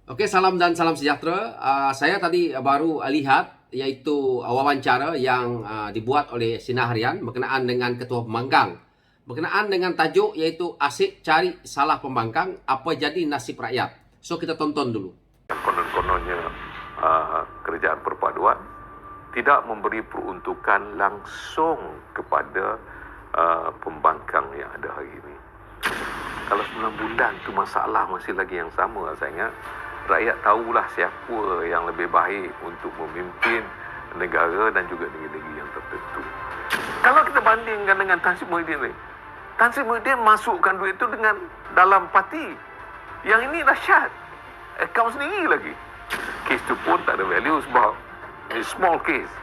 Oke, salam dan salam sejahtera. Saya tadi baru lihat yaitu wawancara yang dibuat oleh Sinar Harian berkenaan dengan Ketua Pembangkang. Berkenaan dengan tajuk yaitu Asyik Cari Salah Pembangkang, Apa Jadi Nasib Rakyat. So, kita tonton dulu. Konon-kononnya kerajaan perpaduan tidak memberi peruntukan langsung kepada pembangkang yang ada hari ini. Kalau 9 bulan tu masalah masih lagi yang sama, saya ingat rakyat tahulah siapa yang lebih baik untuk memimpin negara dan juga negeri-negeri yang tertentu. Kalau kita bandingkan dengan Tan Sri Muhyiddin ni, Tan Sri Muhyiddin masukkan duit itu dengan dalam parti. Yang ini dahsyat. Akaun sendiri lagi. Kes tu pun tak ada value sebab small case.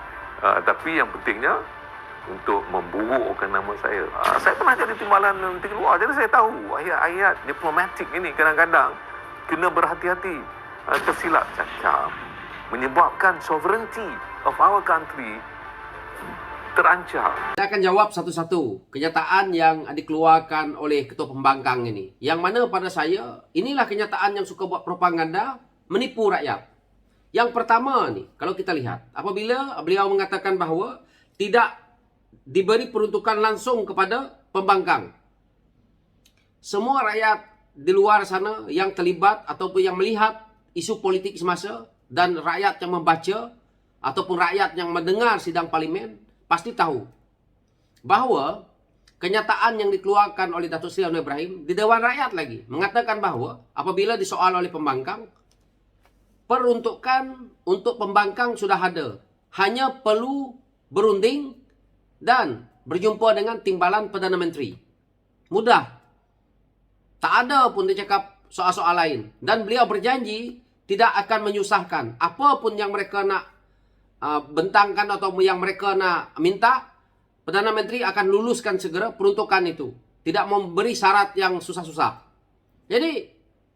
Tapi yang pentingnya untuk memburukkan nama saya. Saya pernah jadi timbalan menteri luar, jadi saya tahu ayat-ayat diplomatik ini kadang-kadang kena berhati-hati, tersilap cakap, menyebabkan sovereignty of our country terancam. Saya akan jawab satu-satu kenyataan yang dikeluarkan oleh Ketua Pembangkang ini. Yang mana pada saya, inilah kenyataan yang suka buat propaganda, menipu rakyat. Yang pertama nih, kalau kita lihat, apabila beliau mengatakan bahawa tidak diberi peruntukan langsung kepada pembangkang. Semua rakyat di luar sana yang terlibat ataupun yang melihat isu politik semasa dan rakyat yang membaca ataupun rakyat yang mendengar sidang parlimen pasti tahu bahawa kenyataan yang dikeluarkan oleh Datuk Seri Anwar Ibrahim di Dewan Rakyat lagi mengatakan bahawa apabila disoal oleh pembangkang, peruntukan untuk pembangkang sudah ada, hanya perlu berunding dan berjumpa dengan timbalan Perdana Menteri. Mudah. Tak ada pun dia cakap soal-soal lain. Dan beliau berjanji tidak akan menyusahkan. Apa pun yang mereka nak bentangkan atau yang mereka nak minta, Perdana Menteri akan luluskan segera peruntukan itu. Tidak memberi syarat yang susah-susah. Jadi,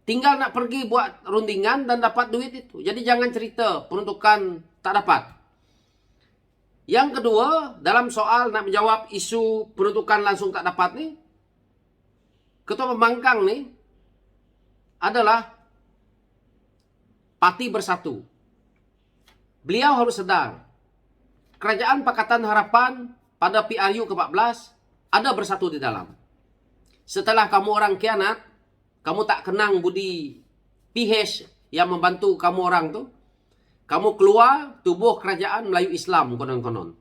tinggal nak pergi buat rundingan dan dapat duit itu. Jadi jangan cerita peruntukan tak dapat. Yang kedua, dalam soal nak menjawab isu peruntukan langsung tak dapat ni, Ketua Pembangkang ni adalah Parti Bersatu. Beliau harus sedar, Kerajaan Pakatan Harapan pada PRU ke-14 ada bersatu di dalam. Setelah kamu orang khianat, kamu tak kenang budi PH yang membantu kamu orang tu, kamu keluar tubuh kerajaan Melayu Islam konon-konon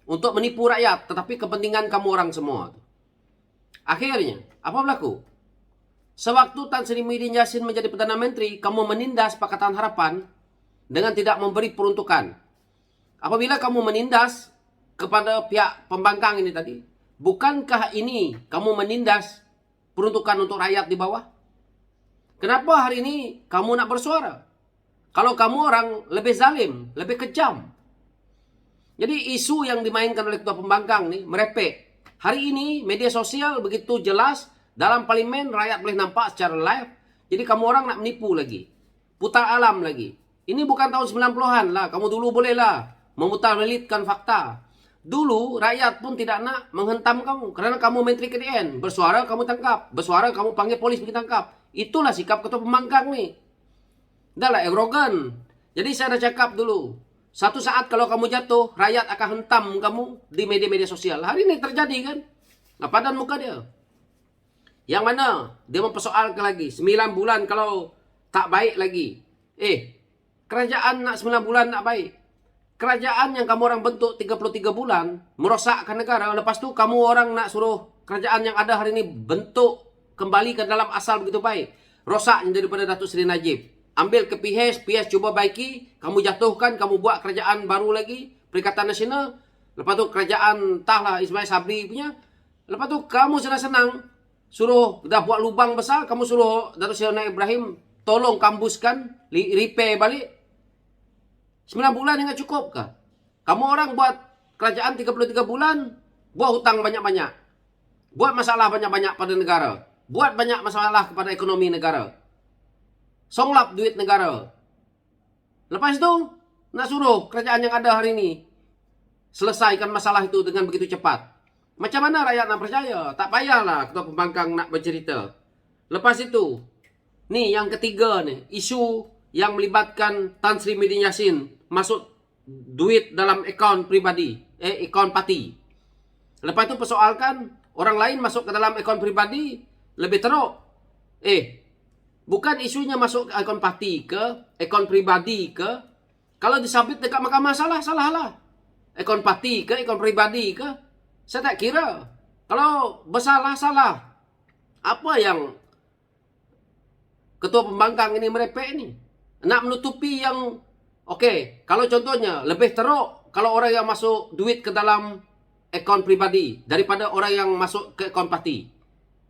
untuk menipu rakyat, tetapi kepentingan kamu orang semua. Akhirnya, apa berlaku? Sewaktu Tan Sri Muhyiddin Yassin menjadi Perdana Menteri, kamu menindas Pakatan Harapan dengan tidak memberi peruntukan. Apabila kamu menindas kepada pihak pembangkang ini tadi, bukankah ini kamu menindas peruntukan untuk rakyat di bawah? Kenapa hari ini kamu nak bersuara? Kalau kamu orang lebih zalim, lebih kejam. Jadi isu yang dimainkan oleh Ketua Pembangkang ni merepek. Hari ini media sosial begitu jelas, dalam parlimen rakyat boleh nampak secara live. Jadi kamu orang nak menipu lagi. Putar alam lagi. Ini bukan tahun 90-an lah. Kamu dulu boleh lah memutar melitkan fakta. Dulu rakyat pun tidak nak menghentam kamu kerana kamu menteri KDN. Bersuara kamu tangkap. Bersuara kamu panggil polis pergi tangkap. Itulah sikap Ketua Pembangkang ni. Dah lah arrogant. Jadi saya dah cakap dulu. Satu saat kalau kamu jatuh, rakyat akan hentam kamu di media-media sosial. Hari ini terjadi kan? Nah, padan muka dia. Yang mana dia mempersoalkan lagi. 9 bulan kalau tak baik lagi. Kerajaan nak 9 bulan nak baik. Kerajaan yang kamu orang bentuk 33 bulan, merosakkan negara. Lepas tu kamu orang nak suruh kerajaan yang ada hari ini bentuk kembali ke dalam asal begitu baik. Rosaknya daripada Datuk Seri Najib. Ambil ke PH cuba baiki, kamu jatuhkan, kamu buat kerajaan baru lagi, Perikatan Nasional. Lepas tu kerajaan entahlah Ismail Sabri punya. Lepas tu kamu senang-senang suruh dah buat lubang besar, kamu suruh Datuk Seri Anwar Ibrahim tolong kambuskan, repair balik. 9 bulan yang cukup kah? Kamu orang buat kerajaan 33 bulan, buat hutang banyak-banyak. Buat masalah banyak-banyak pada negara. Buat banyak masalah kepada ekonomi negara. Songlap duit negara. Lepas itu, nak suruh kerajaan yang ada hari ini selesaikan masalah itu dengan begitu cepat. Macam mana rakyat nak percaya? Tak payahlah Ketua Pembangkang nak bercerita. Lepas itu, Nih yang ketiga nih, isu yang melibatkan Tan Sri Muhyiddin Yassin masuk duit dalam akaun pribadi, akaun parti. Lepas itu persoalkan orang lain masuk ke dalam akaun pribadi lebih teruk. Bukan isunya masuk ke akaun parti ke, akaun pribadi ke. Kalau disabit dekat mahkamah salah lah. Akaun parti ke, akaun pribadi ke. Saya tak kira. Kalau bersalah, salah. Apa yang ketua pembangkang ini merepek ni? Nak menutupi yang, okey, kalau contohnya lebih teruk kalau orang yang masuk duit ke dalam akaun pribadi daripada orang yang masuk ke akaun parti.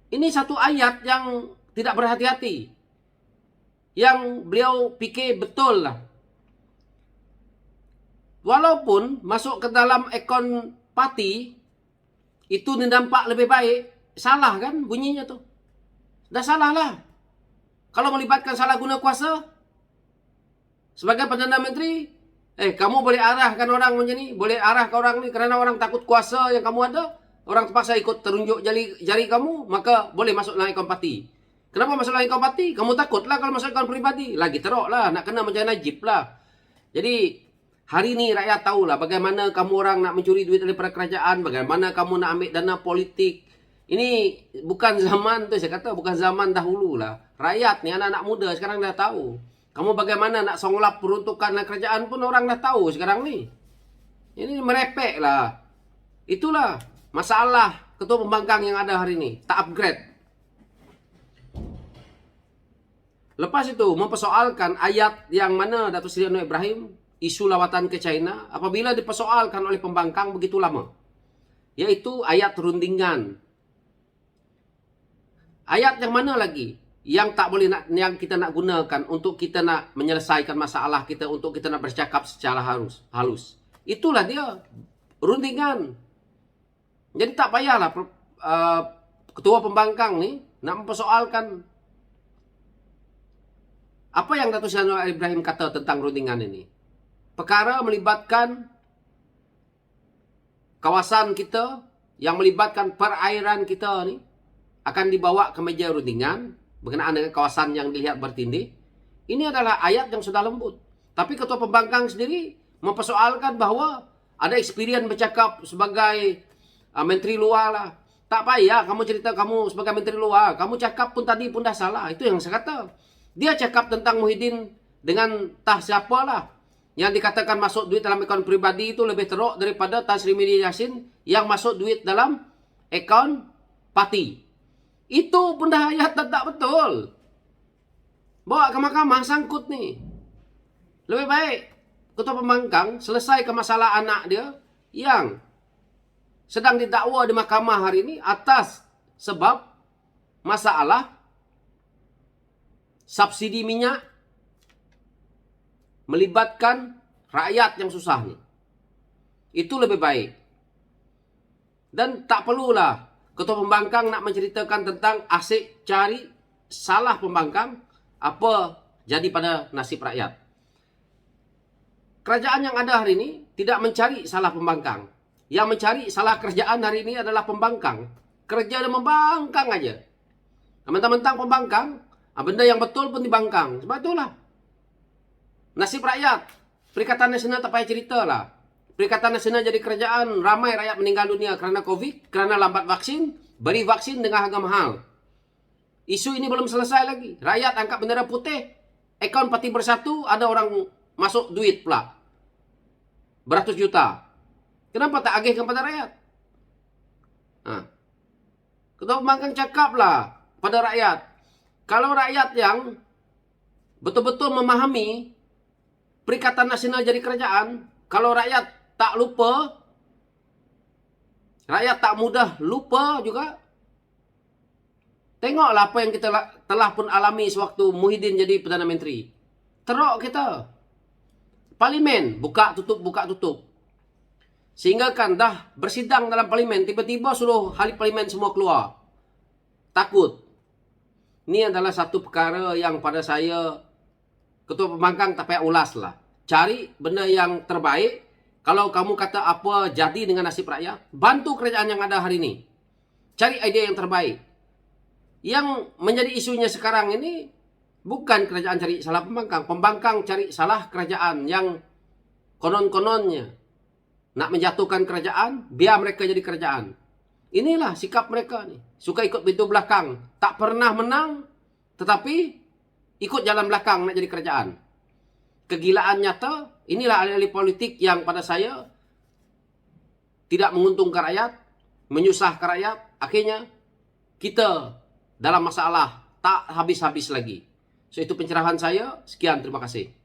Ini satu ayat yang tidak berhati-hati. Yang beliau fikir betul lah. Walaupun masuk ke dalam akaun parti itu nampak lebih baik, salah kan bunyinya tu. Dah salah lah. Kalau melibatkan salah guna kuasa sebagai Perdana Menteri, kamu boleh arahkan orang macam ni, boleh arahkan orang ni kerana orang takut kuasa yang kamu ada, orang terpaksa ikut terunjuk jari kamu, maka boleh masuk dalam akaun parti. Kenapa masuk dalam akaun parti? Kamu takutlah kalau masuk akaun pribadi. Lagi teruk lah, nak kena macam Najib lah. Jadi hari ni rakyat tahulah bagaimana kamu orang nak mencuri duit daripada kerajaan, bagaimana kamu nak ambil dana politik. Ini bukan zaman tu, saya kata bukan zaman dahulu lah. Rakyat ni, anak-anak muda sekarang dah tahu. Kamu bagaimana nak songlap peruntukan kerajaan pun orang dah tahu sekarang ni. Ini merepek lah. Itulah masalah ketua pembangkang yang ada hari ni. Tak upgrade. Lepas itu mempersoalkan ayat yang mana Datuk Seri Anwar Ibrahim isu lawatan ke China apabila dipersoalkan oleh pembangkang begitu lama. Iaitu ayat rundingan. Ayat yang mana lagi yang tak boleh yang kita nak gunakan untuk kita nak menyelesaikan masalah kita, untuk kita nak bercakap secara halus. Itulah dia rundingan. Jadi tak payahlah ketua pembangkang ni nak mempersoalkan apa yang Datuk Seri Anwar Ibrahim kata tentang rundingan ini. Perkara melibatkan kawasan kita, yang melibatkan perairan kita ni, akan dibawa ke meja rundingan berkenaan dengan kawasan yang dilihat bertindih. Ini adalah ayat yang sudah lembut. Tapi ketua pembangkang sendiri mempersoalkan bahawa ada experience bercakap sebagai menteri luar lah. Tak payah kamu cerita kamu sebagai menteri luar. Kamu cakap pun tadi pun dah salah. Itu yang saya kata. Dia cakap tentang Muhyiddin dengan tah siapa lah. Yang dikatakan masuk duit dalam akaun pribadi itu lebih teruk daripada Tan Sri Muhyiddin Yassin yang masuk duit dalam akaun parti. Itu pun dah ayat tak betul. Bawa ke mahkamah sangkut ni. Lebih baik ketua pembangkang selesaikan masalah anak dia yang sedang didakwa di mahkamah hari ini atas sebab masalah subsidi minyak melibatkan rakyat yang susah ni. Itu lebih baik. Dan tak perlulah ketua pembangkang nak menceritakan tentang asyik cari salah pembangkang apa jadi pada nasib rakyat. Kerajaan yang ada hari ini tidak mencari salah pembangkang. Yang mencari salah kerajaan hari ini adalah pembangkang. Kerja dia membangkang aja. Mentang-mentang pembangkang, benda yang betul pun dibangkang. Sebab itulah nasib rakyat. Perikatan Nasional tak payah cerita lah. Perikatan Nasional jadi kerajaan, ramai rakyat meninggal dunia kerana COVID, kerana lambat vaksin, beri vaksin dengan harga mahal. Isu ini belum selesai lagi. Rakyat angkat bendera putih, akaun Parti Bersatu, ada orang masuk duit pula. Beratus juta. Kenapa tak agih kepada rakyat? Ketua pembangkang cakaplah pada rakyat. Kalau rakyat yang betul-betul memahami Perikatan Nasional jadi kerajaan, kalau rakyat tak lupa, rakyat tak mudah lupa juga. Tengoklah apa yang kita telah pun alami sewaktu Muhyiddin jadi Perdana Menteri. Teruk kita. Parlimen buka tutup. Sehingga kan dah bersidang dalam parlimen, tiba-tiba suruh ahli parlimen semua keluar. Takut. Ini adalah satu perkara yang pada saya ketua pembangkang tak payah ulas lah. Cari benda yang terbaik. Kalau kamu kata apa jadi dengan nasib rakyat, bantu kerajaan yang ada hari ini. Cari idea yang terbaik. Yang menjadi isunya sekarang ini, Bukan kerajaan cari salah pembangkang. Pembangkang cari salah kerajaan yang konon-kononnya nak menjatuhkan kerajaan, biar mereka jadi kerajaan. Inilah sikap mereka nih. Suka ikut pintu belakang. Tak pernah menang, tetapi ikut jalan belakang nak jadi kerajaan. Kegilaan nyata, inilah ahli-ahli politik yang pada saya tidak menguntungkan rakyat, menyusahkan rakyat. Akhirnya kita dalam masalah tak habis-habis lagi. So itu pencerahan saya. Sekian, terima kasih.